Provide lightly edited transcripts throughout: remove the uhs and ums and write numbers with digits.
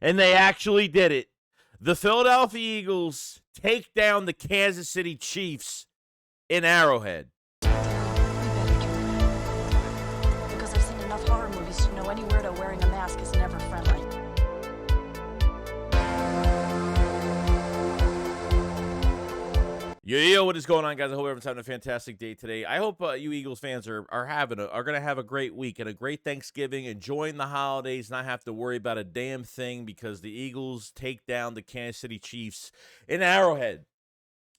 And they actually did it. The Philadelphia Eagles take down the Kansas City Chiefs in Arrowhead. We better turn around. Because I've seen enough horror movies to know any weirdo wearing a mask is never friendly. Yo, what is going on, guys? I hope everyone's having a fantastic day today. I hope you Eagles fans are going to have a great week and a great Thanksgiving, enjoying the holidays, not have to worry about a damn thing because the Eagles take down the Kansas City Chiefs in Arrowhead.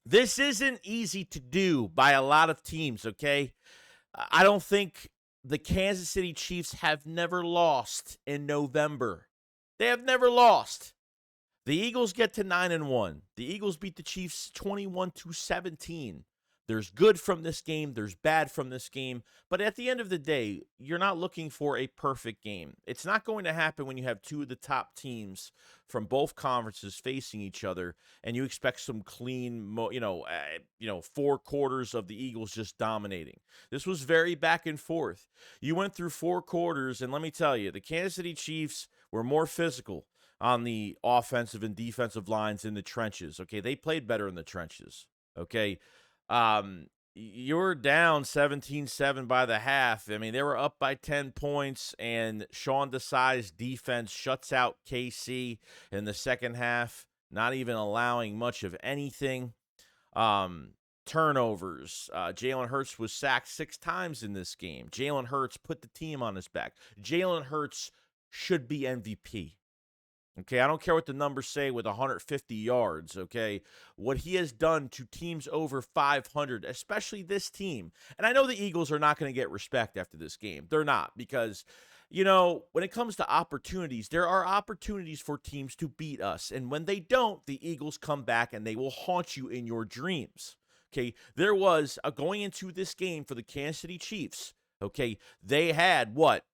This isn't easy to do by a lot of teams, okay? I don't think the Kansas City Chiefs have never lost in November. They have never lost. The Eagles get to 9-1. The Eagles beat the Chiefs 21-17. There's good from this game. There's bad from this game. But at the end of the day, you're not looking for a perfect game. It's not going to happen when you have two of the top teams from both conferences facing each other, and you expect some clean, 4 quarters of the Eagles just dominating. This was very back and forth. You went through 4 quarters, and let me tell you, the Kansas City Chiefs were more physical on the offensive and defensive lines in the trenches. Okay, they played better in the trenches. Okay, you're down 17-7 by the half. I mean, they were up by 10 points, and Sean Desai's defense shuts out KC in the second half, not even allowing much of anything. Turnovers. Jaylen Hurts was sacked 6 times in this game. Jaylen Hurts put the team on his back. Jaylen Hurts should be MVP. Okay, I don't care what the numbers say with 150 yards, okay? What he has done to teams over 500, especially this team. And I know the Eagles are not going to get respect after this game. They're not because, when it comes to opportunities, there are opportunities for teams to beat us. And when they don't, the Eagles come back and they will haunt you in your dreams. Okay, there was, going into this game for the Kansas City Chiefs, okay, they had what?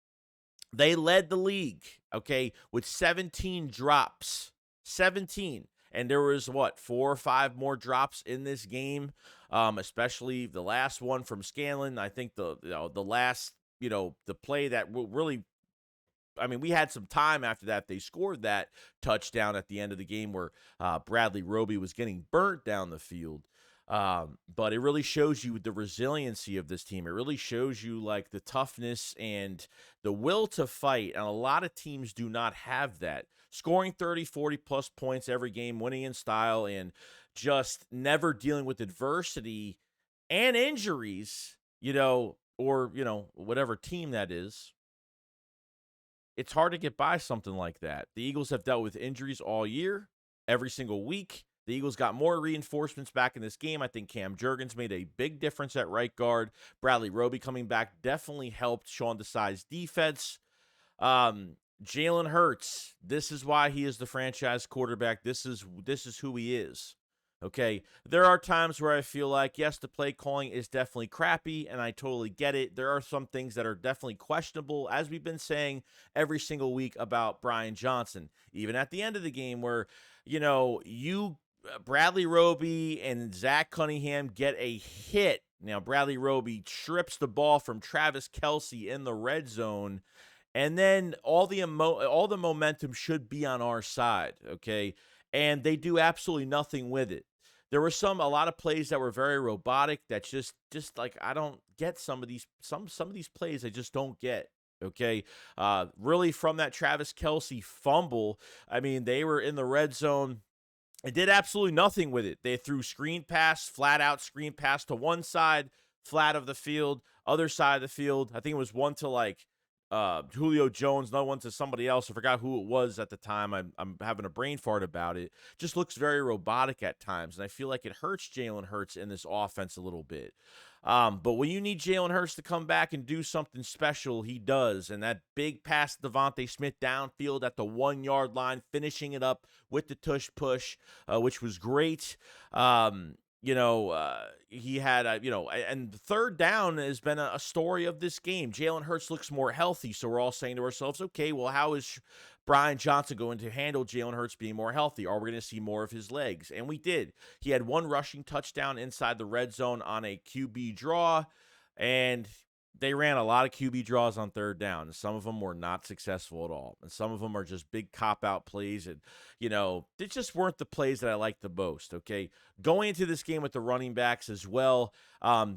They led the league, okay, with 17 drops. 17. And there was, 4 or 5 more drops in this game, especially the last one from Scanlon. I think the last, the play that really, I mean, we had some time after that. They scored that touchdown at the end of the game where Bradley Roby was getting burnt down the field. But it really shows you the resiliency of this team. It really shows you like the toughness and the will to fight. And a lot of teams do not have that. Scoring 30, 40 plus points every game, winning in style, and just never dealing with adversity and injuries, or, whatever team that is. It's hard to get by something like that. The Eagles have dealt with injuries all year, every single week. The Eagles got more reinforcements back in this game. I think Cam Jurgens made a big difference at right guard. Bradley Roby coming back definitely helped Sean Desai's defense. Jaylen Hurts, this is why he is the franchise quarterback. This is who he is. Okay, there are times where I feel like, yes, the play calling is definitely crappy, and I totally get it. There are some things that are definitely questionable, as we've been saying every single week about BrianJohnson. Even at the end of the game where, Bradley Roby and Zach Cunningham get a hit. Now, Bradley Roby trips the ball from Travis Kelce in the red zone, and then all the momentum should be on our side, okay? And they do absolutely nothing with it. There were a lot of plays that were very robotic that just like I don't get some of these plays I just don't get. Okay, really from that Travis Kelce fumble, I mean, they were in the red zone. It did absolutely nothing with it. They threw flat out screen pass to one side, flat of the field, other side of the field. I think it was one to Julio Jones, another one to somebody else. I forgot who it was at the time. I'm having a brain fart about it. Just looks very robotic at times, and I feel like it hurts Jaylen Hurts in this offense a little bit. But when you need Jaylen Hurts to come back and do something special, he does. And that big pass to Devontae Smith downfield at the 1-yard line, finishing it up with the tush push, which was great. He had, and the third down has been a story of this game. Jaylen Hurts looks more healthy, so we're all saying to ourselves, okay, well, how is BrianJohnson going to handle Jaylen Hurts being more healthy? Are we going to see more of his legs? And we did. He had 1 rushing touchdown inside the red zone on a QB draw, and They ran a lot of QB draws on third down, and some of them were not successful at all. And some of them are just big cop-out plays, and, they just weren't the plays that I liked the most, okay? Going into this game with the running backs as well,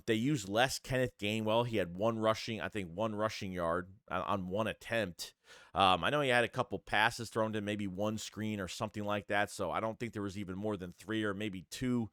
they used less Kenneth Gainwell. He had one rushing yard on one attempt. I know he had a couple passes thrown to him, maybe one screen or something like that, so I don't think there was even more than 3 or maybe 2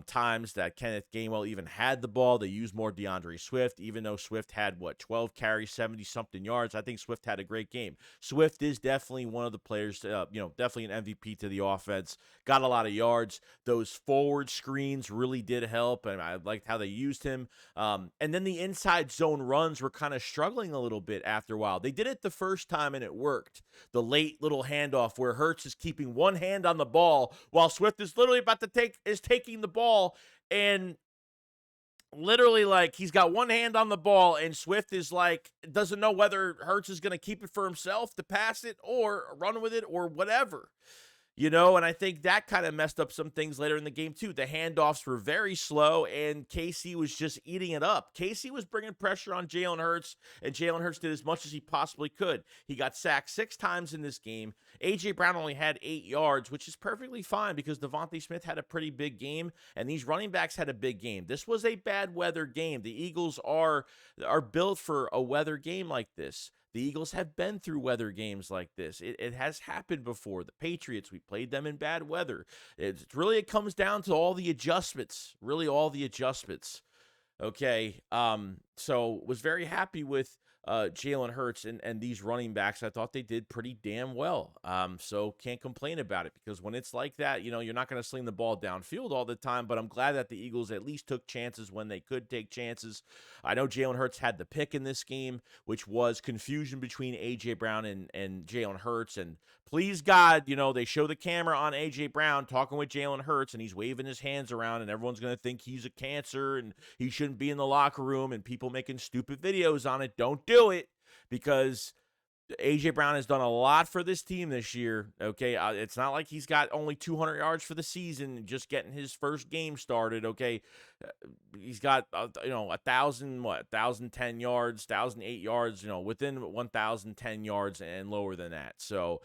times that Kenneth Gainwell even had the ball. They used more DeAndre Swift, even though Swift had, 12 carries, 70-something yards. I think Swift had a great game. Swift is definitely one of the players, definitely an MVP to the offense. Got a lot of yards. Those forward screens really did help, and I liked how they used him. And then the inside zone runs were kind of struggling a little bit after a while. They did it the first time, and it worked. The late little handoff where Hurts is keeping one hand on the ball while Swift is literally about to taking the ball, and literally, like, he's got one hand on the ball, and Swift is like, doesn't know whether Hurts is going to keep it for himself to pass it or run with it or whatever. And I think that kind of messed up some things later in the game, too. The handoffs were very slow, and KC was just eating it up. KC was bringing pressure on Jaylen Hurts, and Jaylen Hurts did as much as he possibly could. He got sacked 6 times in this game. A.J. Brown only had 8 yards, which is perfectly fine because Devontae Smith had a pretty big game, and these running backs had a big game. This was a bad weather game. The Eagles are built for a weather game like this. The Eagles have been through weather games like this. It has happened before. The Patriots, we played them in bad weather. It comes down to all the adjustments, really all the adjustments. Okay, so was very happy with Jaylen Hurts and these running backs. I thought they did pretty damn well. So can't complain about it because when it's like that, you're not going to sling the ball downfield all the time, but I'm glad that the Eagles at least took chances when they could take chances. I know Jaylen Hurts had the pick in this game, which was confusion between A.J. Brown and Jaylen Hurts, and please God, they show the camera on A.J. Brown talking with Jaylen Hurts, and he's waving his hands around, and everyone's going to think he's a cancer, and he shouldn't be in the locker room, and people making stupid videos on it. Don't do it, because A.J. Brown has done a lot for this team this year, okay? It's not like he's got only 200 yards for the season, just getting his first game started, okay? He's got, 1,010 yards, 1,008 yards, within 1,010 yards and lower than that. So,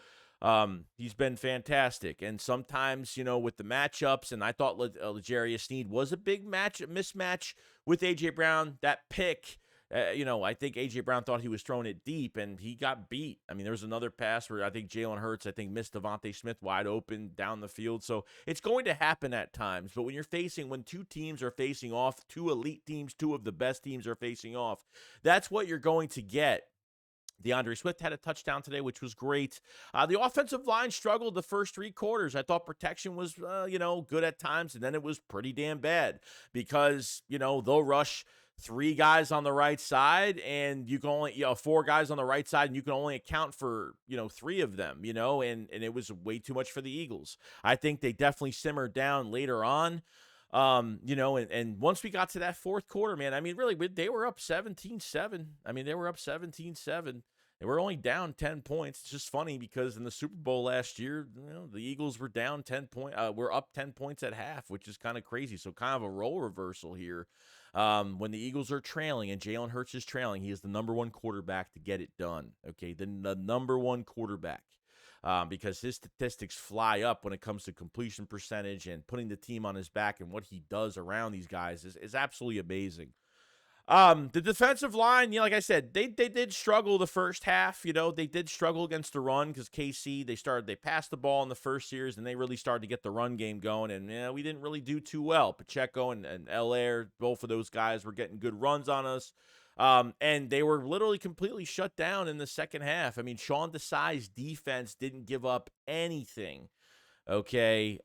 he's been fantastic. And sometimes, with the matchups, and I thought L'Jarius Sneed was a big mismatch with A.J. Brown. That pick, I think A.J. Brown thought he was throwing it deep, and he got beat. I mean, there was another pass where I think Jaylen Hurts, missed Devontae Smith wide open down the field. So it's going to happen at times. But when 2 teams are facing off, 2 elite teams, 2 of the best teams are facing off, that's what you're going to get. DeAndre Swift had a touchdown today, which was great. The offensive line struggled the first 3 quarters. I thought protection was, good at times, and then it was pretty damn bad because, they'll rush 3 guys on the right side, and you can only, 4 guys on the right side, and you can only account for, 3 of them, and it was way too much for the Eagles. I think they definitely simmered down later on. And once we got to that fourth quarter, man, I mean, really, they were up 17-7. They were up 17-7. They were only down 10 points. It's just funny because in the Super Bowl last year, the Eagles were down 10 points. We're up 10 points at half, which is kind of crazy. So kind of a role reversal here. When the Eagles are trailing and Jaylen Hurts is trailing, he is the number 1 quarterback to get it done. Okay, the number 1 quarterback. Because his statistics fly up when it comes to completion percentage and putting the team on his back, and what he does around these guys is absolutely amazing. The defensive line, like I said, they did struggle the first half. They did struggle against the run because KC, they passed the ball in the first series, and they really started to get the run game going, and we didn't really do too well. Pacheco and Allaire, both of those guys were getting good runs on us. And they were literally completely shut down in the second half. I mean, Sean Desai's defense didn't give up anything. Okay.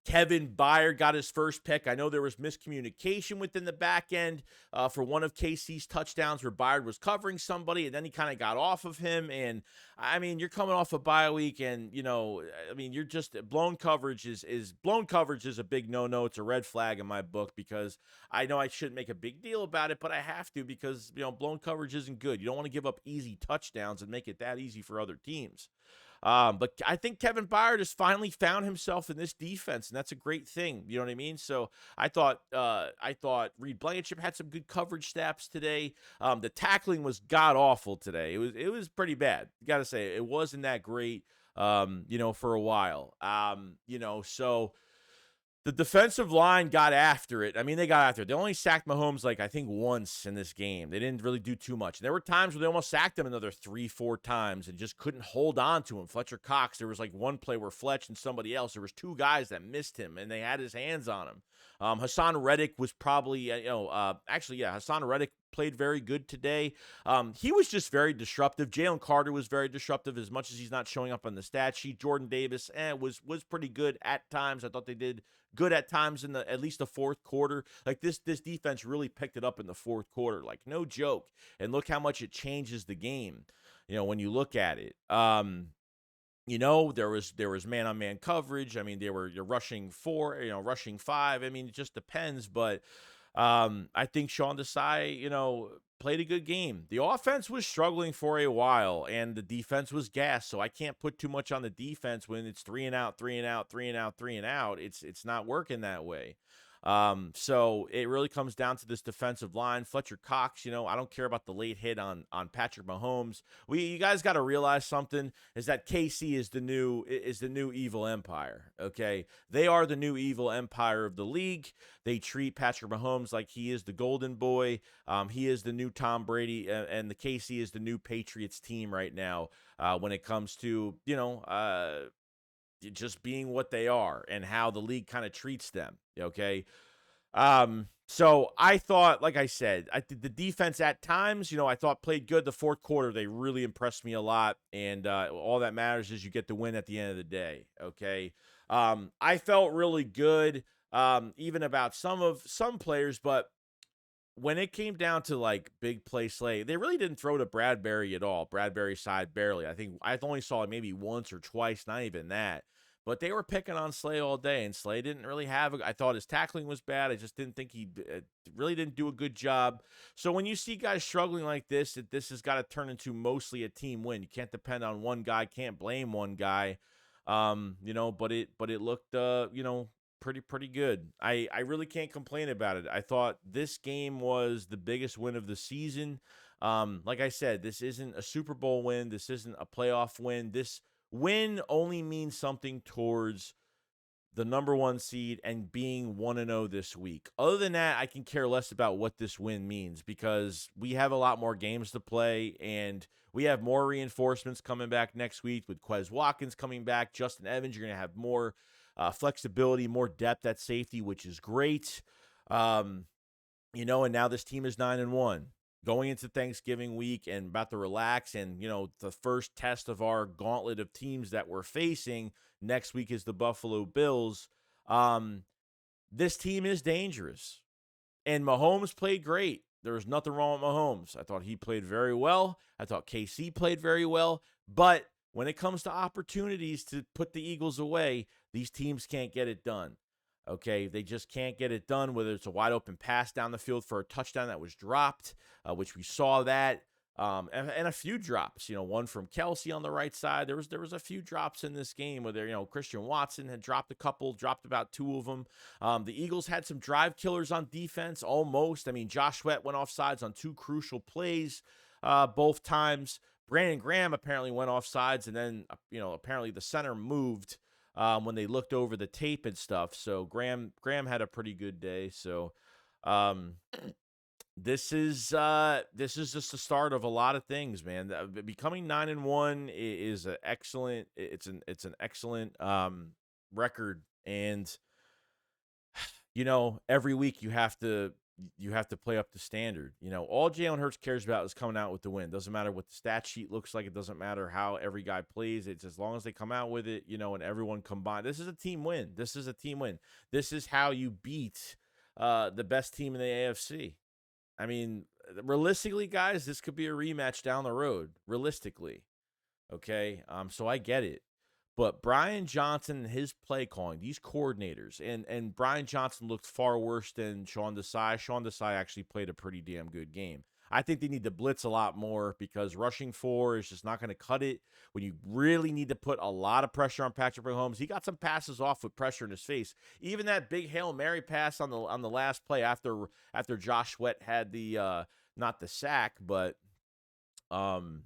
Kevin Byard got his first pick. I know there was miscommunication within the back end for one of KC's touchdowns where Byard was covering somebody, and then he kind of got off of him. And, I mean, you're coming off a bye week, and, you're just blown coverage is a big no-no. It's a red flag in my book because I know I shouldn't make a big deal about it, but I have to because, blown coverage isn't good. You don't want to give up easy touchdowns and make it that easy for other teams. But I think Kevin Byard has finally found himself in this defense, and that's a great thing. You know what I mean? So I thought Reed Blankenship had some good coverage snaps today. The tackling was god awful today. It was pretty bad. Got to say, it wasn't that great. For a while. So the defensive line got after it. I mean, they got after it. They only sacked Mahomes, I think, once in this game. They didn't really do too much. And there were times where they almost sacked him another 3-4 times and just couldn't hold on to him. Fletcher Cox, there was one play where Fletch and somebody else, there was two guys that missed him, and they had his hands on him. Hassan Reddick was probably, Hassan Reddick played very good today. He was just very disruptive. Jalen Carter was very disruptive as much as he's not showing up on the stat sheet. Jordan Davis was pretty good at times. I thought they did good at times in at least the fourth quarter. This defense really picked it up in the fourth quarter. No joke. And look how much it changes the game, when you look at it. There was man-on-man coverage. I mean, you're rushing 4, rushing 5. I mean, it just depends. But I think Sean Desai, played a good game. The offense was struggling for a while, and the defense was gassed. So I can't put too much on the defense when it's 3 and out, 3 and out, 3 and out, 3 and out. It's not working that way. So it really comes down to this defensive line. Fletcher Cox, I don't care about the late hit on Patrick Mahomes. You guys got to realize something is that KC is the new evil empire. Okay. They are the new evil empire of the league. They treat Patrick Mahomes like he is the golden boy. He is the new Tom Brady, and the KC is the new Patriots team right now. When it comes to, just being what they are and how the league kind of treats them. Okay. So I thought, like I said, the defense at times, I thought played good. The fourth quarter, they really impressed me a lot. And all that matters is you get the win at the end of the day. Okay. I felt really good, even about some players, but when it came down to big play Slay, they really didn't throw to Bradbury at all. Bradbury's side barely. I think I only saw it maybe once or twice, not even that. But they were picking on Slay all day, and Slay didn't really I thought his tackling was bad. I just didn't think he really didn't do a good job. So when you see guys struggling like this has got to turn into mostly a team win. You can't depend on one guy, can't blame one guy. But it looked pretty good. I really can't complain about it. I thought this game was the biggest win of the season. Like I said, this isn't a Super Bowl win. This isn't a playoff win. This win only means something towards the number 1 seed and being 1-0 this week. Other than that, I can care less about what this win means because we have a lot more games to play and we have more reinforcements coming back next week with Quez Watkins coming back. Justin Evans, you're going to have more flexibility, more depth at safety, which is great. And now this team is 9-1. Going into Thanksgiving week and about to relax, and the first test of our gauntlet of teams that we're facing next week is the Buffalo Bills. This team is dangerous, and Mahomes played great. There was nothing wrong with Mahomes. I thought he played very well. I thought KC played very well, but when it comes to opportunities to put the Eagles away, these teams can't get it done. Okay, they just can't get it done, whether it's a wide open pass down the field for a touchdown that was dropped, which we saw that, and a few drops, one from Kelsey on the right side. There was a few drops in this game where Christian Watson had dropped about 2 of them. The Eagles had some drive killers on defense, almost. I mean, Josh Sweat went offsides on 2 crucial plays both times. Brandon Graham apparently went offsides, and then, apparently the center moved when they looked over the tape and stuff. So Graham had a pretty good day. So this is just the start of a lot of things, man. Becoming 9-1 is an excellent. It's an excellent record, and every week you have to play up the standard. All Jalen Hurts cares about is coming out with the win. Doesn't matter what the stat sheet looks like. It doesn't matter how every guy plays. It's as long as they come out with it, and everyone combined. This is a team win. This is how you beat the best team in the AFC. I mean, realistically, guys, this could be a rematch down the road. Realistically, okay. So I get it. But BrianJohnson and his play calling, these coordinators, and BrianJohnson looked far worse than Sean Desai. Sean Desai actually played a pretty damn good game. I think they need to blitz a lot more because rushing 4 is just not going to cut it when you really need to put a lot of pressure on Patrick Mahomes. He got some passes off with pressure in his face. Even that big Hail Mary pass on the last play after Josh Sweat had the not the sack, but when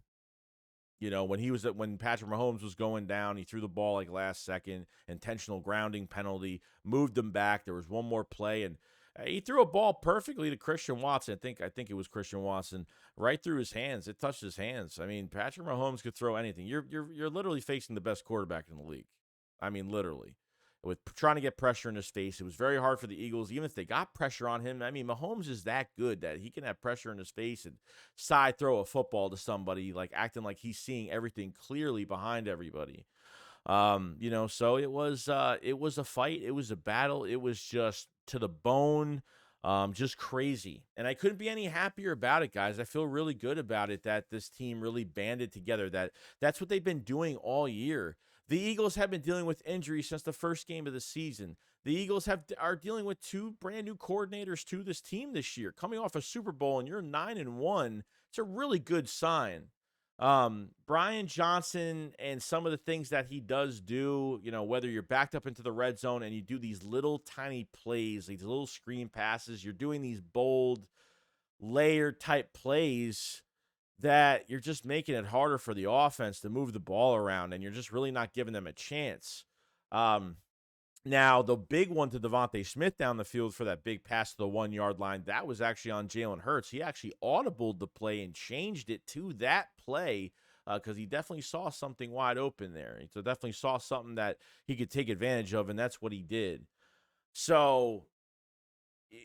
Patrick Mahomes was going down, he threw the ball like last second, intentional grounding penalty, moved him back. There was one more play, and he threw a ball perfectly to Christian Watson. I think it was Christian Watson, right through his hands. It touched his hands. I mean, Patrick Mahomes could throw anything. You're literally facing the best quarterback in the league. I mean, literally. With trying to get pressure in his face. It was very hard for the Eagles, even if they got pressure on him. I mean, Mahomes is that good that he can have pressure in his face and side throw a football to somebody, like acting like he's seeing everything clearly behind everybody. So it was a fight. It was a battle. It was just to the bone, just crazy. And I couldn't be any happier about it, guys. I feel really good about it that this team really banded together. That's what they've been doing all year. The Eagles have been dealing with injuries since the first game of the season. The Eagles are dealing with 2 brand new coordinators to this team this year. Coming off a Super Bowl and you're 9-1, it's a really good sign. BrianJohnson and some of the things that he does do, whether you're backed up into the red zone and you do these little tiny plays, these little screen passes, you're doing these bold layered type plays that you're just making it harder for the offense to move the ball around, and you're just really not giving them a chance. Now, the big one to Devontae Smith down the field for that big pass to the 1-yard line, that was actually on Jaylen Hurts. He actually audibled the play and changed it to that play because he definitely saw something wide open there. He definitely saw something that he could take advantage of, and that's what he did. So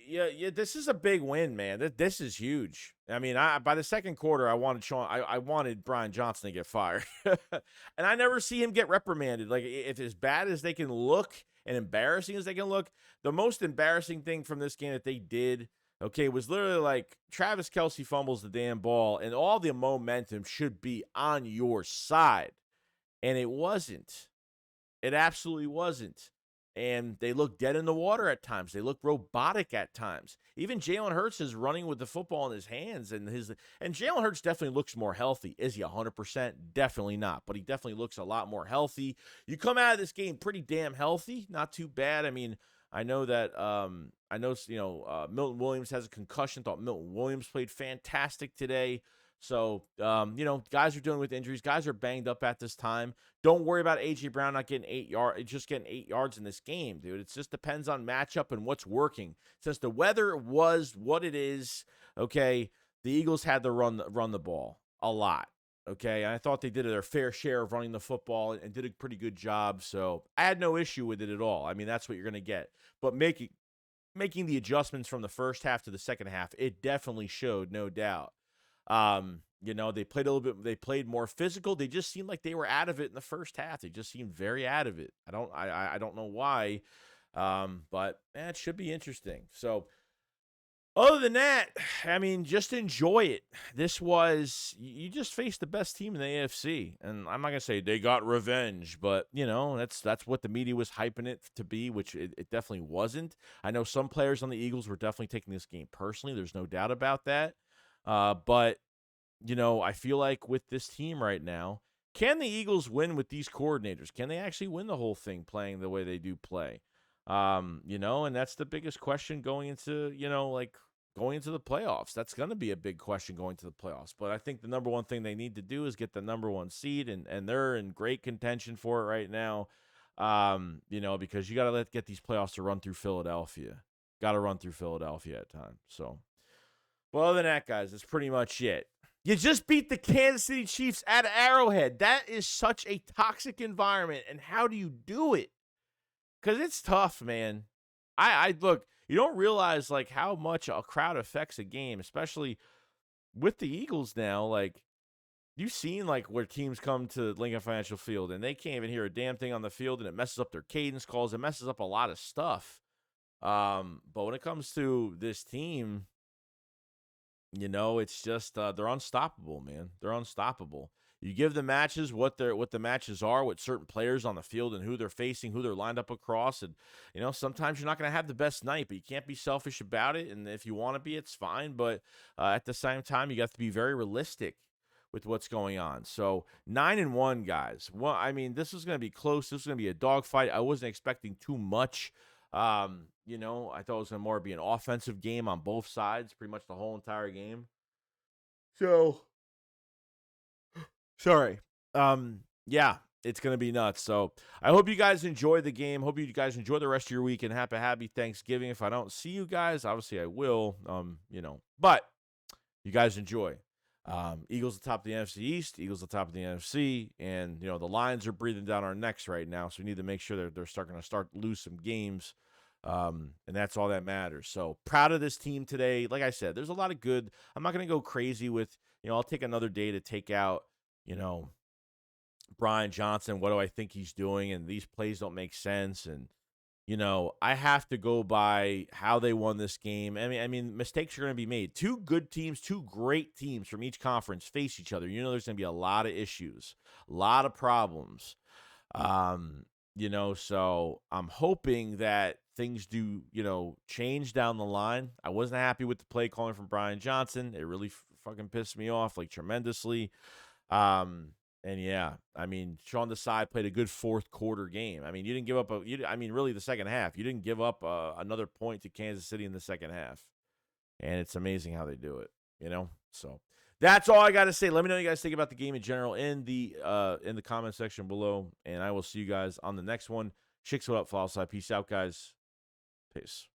yeah, this is a big win, man. This is huge. I mean, by the second quarter, I wanted BrianJohnson to get fired, and I never see him get reprimanded. Like, if as bad as they can look and embarrassing as they can look, the most embarrassing thing from this game that they did, was literally like Travis Kelce fumbles the damn ball, and all the momentum should be on your side, and it wasn't. It absolutely wasn't. And they look dead in the water at times. They look robotic at times. Even Jaylen Hurts is running with the football in his hands, and Jaylen Hurts definitely looks more healthy. Is he 100%? Definitely not, but he definitely looks a lot more healthy. You come out of this game pretty damn healthy, not too bad. I mean, I know that Milton Williams has a concussion. Thought Milton Williams played fantastic today. So, guys are dealing with injuries. Guys are banged up at this time. Don't worry about A.J. Brown not getting 8 yards, just getting 8 yards in this game, dude. It just depends on matchup and what's working. Since the weather was what it is, the Eagles had to run the ball a lot, and I thought they did their fair share of running the football and did a pretty good job. So I had no issue with it at all. I mean, that's what you're going to get. But making the adjustments from the first half to the second half, it definitely showed, no doubt. They played a little bit. They played more physical. They just seemed like they were out of it in the first half. They just seemed very out of it. I don't know why, but it should be interesting. So, other than that, I mean, just enjoy it. You just faced the best team in the AFC, and I'm not gonna say they got revenge, but that's what the media was hyping it to be, which it definitely wasn't. I know some players on the Eagles were definitely taking this game personally. There's no doubt about that. But I feel like with this team right now, can the Eagles win with these coordinators? Can they actually win the whole thing playing the way they do play? And that's the biggest question going into the playoffs. That's going to be a big question going to the playoffs. But I think the number one thing they need to do is get the number 1 seed, and they're in great contention for it right now. Because you got to get these playoffs to run through Philadelphia. Got to run through Philadelphia at times. So. Well, other than that, guys, that's pretty much it. You just beat the Kansas City Chiefs at Arrowhead. That is such a toxic environment, and how do you do it? Because it's tough, man. I look, you don't realize, like, how much a crowd affects a game, especially with the Eagles now. Like, you've seen, like, where teams come to Lincoln Financial Field, and they can't even hear a damn thing on the field, and it messes up their cadence calls. It messes up a lot of stuff. But when it comes to this team, it's just they're unstoppable, man. They're unstoppable. You give the matches what the matches are, what certain players on the field and who they're facing, who they're lined up across. And, sometimes you're not going to have the best night, but you can't be selfish about it. And if you want to be, it's fine. But at the same time, you got to be very realistic with what's going on. So 9-1, guys. Well, I mean, this is going to be close. This is going to be a dogfight. I wasn't expecting too much. I thought it was going to more be an offensive game on both sides, pretty much the whole entire game. So, sorry. Yeah, it's going to be nuts. So I hope you guys enjoy the game. Hope you guys enjoy the rest of your week and have a happy Thanksgiving. If I don't see you guys, obviously I will, but you guys enjoy. Eagles at the top of the NFC East, Eagles at the top of the NFC, and the Lions are breathing down our necks right now, so we need to make sure they're starting to start lose some games, and that's all that matters. So proud of this team today. Like I said, there's a lot of good. I'm not going to go crazy with I'll take another day to take out BrianJohnson. What do I think he's doing? And these plays don't make sense, and I have to go by how they won this game. I mean, mistakes are going to be made. Two good teams, two great teams from each conference face each other. There's going to be a lot of issues, a lot of problems. So I'm hoping that things do, change down the line. I wasn't happy with the play calling from BrianJohnson. It really fucking pissed me off, tremendously. And yeah, I mean, Sean Desai played a good fourth quarter game. I mean, you didn't give up really the second half. You didn't give up another point to Kansas City in the second half. And it's amazing how they do it, So that's all I got to say. Let me know what you guys think about the game in general in the comment section below. And I will see you guys on the next one. Shakes, what up, follow side. Peace out, guys. Peace.